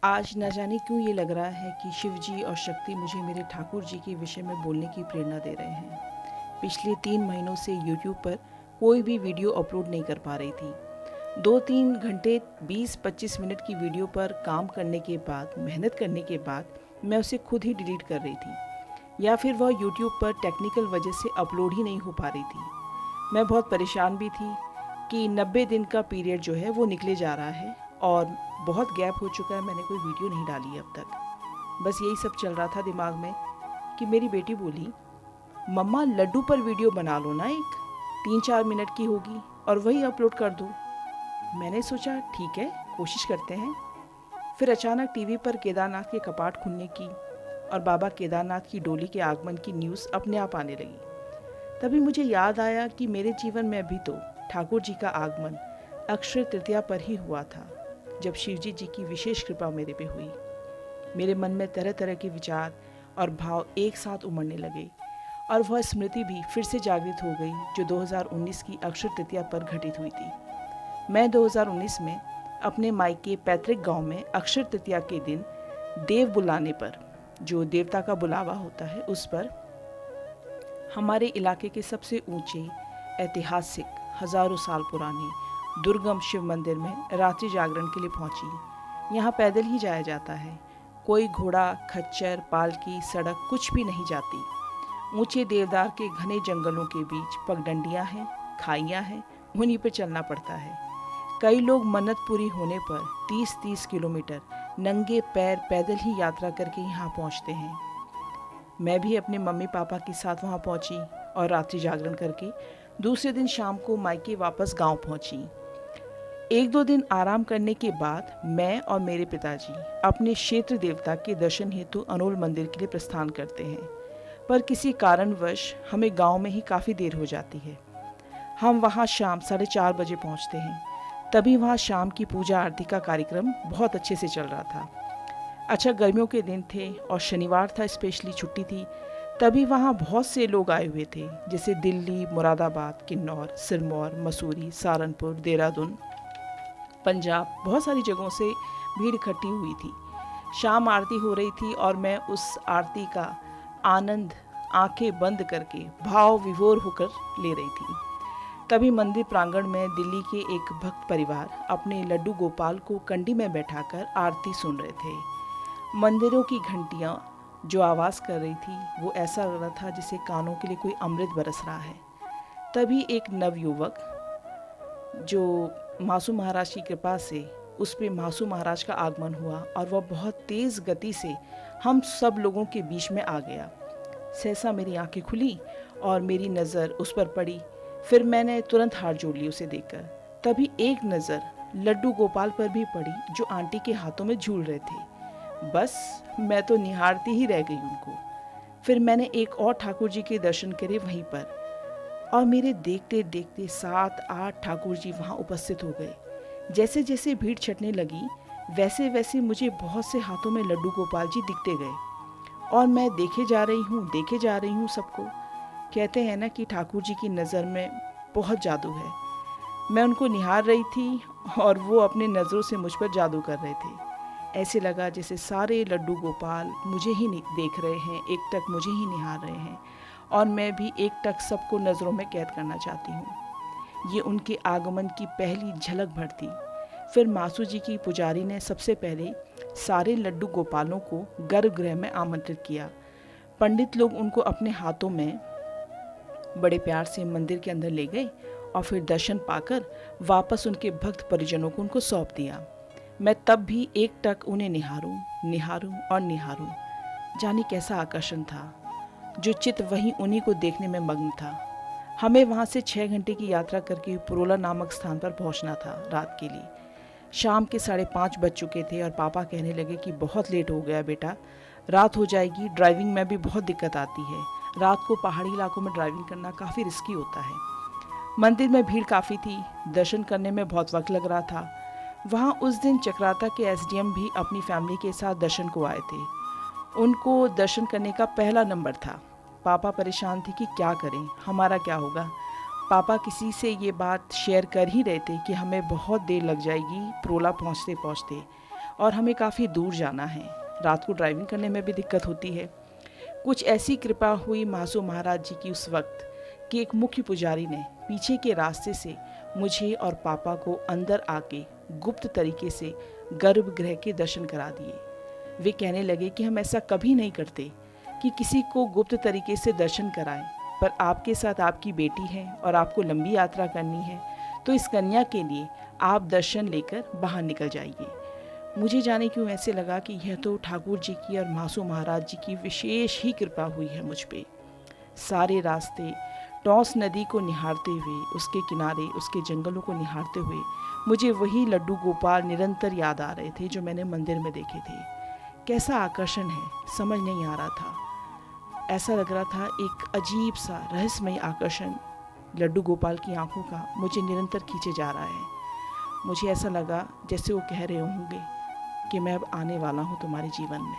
आज न जाने क्यों ये लग रहा है कि शिव जी और शक्ति मुझे मेरे ठाकुर जी के विषय में बोलने की प्रेरणा दे रहे हैं। पिछले 3 महीनों से यूट्यूब पर कोई भी वीडियो अपलोड नहीं कर पा रही थी। 2-3 घंटे 20-25 मिनट की वीडियो पर काम करने के बाद, मेहनत करने के बाद मैं उसे खुद ही डिलीट कर रही थी, या फिर वह यूट्यूब पर टेक्निकल वजह से अपलोड ही नहीं हो पा रही थी। मैं बहुत परेशान भी थी कि 90 दिन का पीरियड जो है वो निकले जा रहा है और बहुत गैप हो चुका है, मैंने कोई वीडियो नहीं डाली है अब तक। बस यही सब चल रहा था दिमाग में कि मेरी बेटी बोली, मम्मा लड्डू पर वीडियो बना लो ना, एक 3-4 मिनट की होगी और वही अपलोड कर दो। मैंने सोचा ठीक है, कोशिश करते हैं। फिर अचानक टीवी पर केदारनाथ के कपाट खुलने की और बाबा केदारनाथ की डोली के आगमन की न्यूज़ अपने आप आने लगी। तभी मुझे याद आया कि मेरे जीवन में अभी तो ठाकुर जी का आगमन अक्षय तृतीया पर ही हुआ था, जब शिवजी जी की विशेष कृपा मेरे पे हुई। मेरे मन में तरह तरह के विचार और भाव एक साथ उमड़ने लगे और वह स्मृति भी फिर से जागृत हो गई जो 2019 की अक्षय तृतीया पर घटित हुई थी। मैं 2019 में अपने मायके पैतृक गांव में अक्षय तृतीया के दिन देव बुलाने पर, जो देवता का बुलावा होता है, उस पर हमारे इलाके के सबसे ऊंचे ऐतिहासिक हजारों साल पुराने दुर्गम शिव मंदिर में रात्रि जागरण के लिए पहुंची। यहाँ पैदल ही जाया जाता है, कोई घोड़ा, खच्चर, पालकी, सड़क कुछ भी नहीं जाती। ऊंचे देवदार के घने जंगलों के बीच पगडंडियाँ हैं, खाइयाँ हैं, उन्हीं पर चलना पड़ता है। कई लोग मन्नत पूरी होने पर 30-30 किलोमीटर नंगे पैर पैदल ही यात्रा करके यहाँ पहुँचते हैं। मैं भी अपने मम्मी पापा के साथ वहाँ पहुँची और रात्रि जागरण करके दूसरे दिन शाम को मायके वापस गांव पहुँची। 1-2 दिन आराम करने के बाद मैं और मेरे पिताजी अपने क्षेत्र देवता के दर्शन हेतु अनोल मंदिर के लिए प्रस्थान करते हैं, पर किसी कारणवश हमें गांव में ही काफ़ी देर हो जाती है। हम वहाँ शाम 4:30 बजे पहुँचते हैं। तभी वहाँ शाम की पूजा आरती का कार्यक्रम बहुत अच्छे से चल रहा था। अच्छा, गर्मियों के दिन थे और शनिवार था, स्पेशली छुट्टी थी। तभी वहाँ बहुत से लोग आए हुए थे, जैसे दिल्ली, मुरादाबाद, किन्नौर, सिरमौर, मसूरी, सहारनपुर, देहरादून, पंजाब, बहुत सारी जगहों से भीड़ इकट्ठी हुई थी। शाम आरती हो रही थी और मैं उस आरती का आनंद आंखें बंद करके भाव विभोर होकर ले रही थी। तभी मंदिर प्रांगण में दिल्ली के एक भक्त परिवार अपने लड्डू गोपाल को कंडी में बैठाकर आरती सुन रहे थे। मंदिरों की घंटियाँ जो आवाज़ कर रही थी, वो ऐसा लग रहा था जैसे कानों के लिए कोई अमृत बरस रहा है। तभी एक नवयुवक, जो मासू महाराज की कृपा से उस पे मासू महाराज का आगमन हुआ और वह बहुत तेज़ गति से हम सब लोगों के बीच में आ गया। सहसा मेरी आंखें खुली और मेरी नज़र उस पर पड़ी। फिर मैंने तुरंत हाथ जोड़ ली उसे देखकर। तभी एक नज़र लड्डू गोपाल पर भी पड़ी, जो आंटी के हाथों में झूल रहे थे। बस मैं तो निहारती ही रह गई उनको। फिर मैंने एक और ठाकुर जी के दर्शन करे वहीं पर, और मेरे देखते देखते 7-8 ठाकुर जी वहाँ उपस्थित हो गए। जैसे जैसे भीड़ छटने लगी, वैसे वैसे मुझे बहुत से हाथों में लड्डू गोपाल जी दिखते गए और मैं देखे जा रही हूँ सबको। कहते हैं ना कि ठाकुर जी की नज़र में बहुत जादू है। मैं उनको निहार रही थी और वो अपने नज़रों से मुझ पर जादू कर रहे थे। ऐसे लगा जैसे सारे लड्डू गोपाल मुझे ही देख रहे हैं, एकटक मुझे ही निहार रहे हैं, और मैं भी एकटक सबको नज़रों में कैद करना चाहती हूँ। ये उनके आगमन की पहली झलक भर थी। फिर मासू जी की पुजारी ने सबसे पहले सारे लड्डू गोपालों को गर्भगृह में आमंत्रित किया। पंडित लोग उनको अपने हाथों में बड़े प्यार से मंदिर के अंदर ले गए और फिर दर्शन पाकर वापस उनके भक्त परिजनों को उनको सौंप दिया। मैं तब भी एकटक उन्हें निहारूं और निहारूं। जाने कैसा आकर्षण था, जो चित्त वहीं उन्हीं को देखने में मग्न था। हमें वहाँ से 6 घंटे की यात्रा करके पुरोला नामक स्थान पर पहुँचना था रात के लिए। शाम के 5:30 बज चुके थे और पापा कहने लगे कि बहुत लेट हो गया बेटा, रात हो जाएगी, ड्राइविंग में भी बहुत दिक्कत आती है। रात को पहाड़ी इलाकों में ड्राइविंग करना काफ़ी रिस्की होता है। मंदिर में भीड़ काफ़ी थी, दर्शन करने में बहुत वक्त लग रहा था। वहाँ उस दिन चक्राता के एसडीएम भी अपनी फैमिली के साथ दर्शन को आए थे। उनको दर्शन करने का पहला नंबर था। पापा परेशान थे कि क्या करें, हमारा क्या होगा। पापा किसी से ये बात शेयर कर ही रहे थे कि हमें बहुत देर लग जाएगी पुरोला पहुँचते पहुँचते। और हमें काफ़ी दूर जाना है। रात को ड्राइविंग करने में भी दिक्कत होती है। कुछ ऐसी कृपा हुई मासू महाराज जी की उस वक्त कि एक मुख्य पुजारी ने पीछे के रास्ते से मुझे और पापा को अंदर आके गुप्त तरीके से गर्भगृह के दर्शन करा दिए। वे कहने लगे कि हम ऐसा कभी नहीं करते कि किसी को गुप्त तरीके से दर्शन कराएं, पर आपके साथ आपकी बेटी है और आपको लंबी यात्रा करनी है, तो इस कन्या के लिए आप दर्शन लेकर बाहर निकल जाइए। मुझे जाने क्यों ऐसे लगा कि यह तो ठाकुर जी की और मासू महाराज जी की विशेष ही कृपा हुई है मुझ पे। सारे रास्ते टॉस नदी को निहारते हुए, उसके किनारे उसके जंगलों को निहारते हुए मुझे वही लड्डू गोपाल निरंतर याद आ रहे थे जो मैंने मंदिर में देखे थे। कैसा आकर्षण है, समझ नहीं आ रहा था। ऐसा लग रहा था एक अजीब सा रहस्यमय आकर्षण लड्डू गोपाल की आंखों का मुझे निरंतर खींचे जा रहा है। मुझे ऐसा लगा जैसे वो कह रहे होंगे कि मैं अब आने वाला हूँ तुम्हारे जीवन में।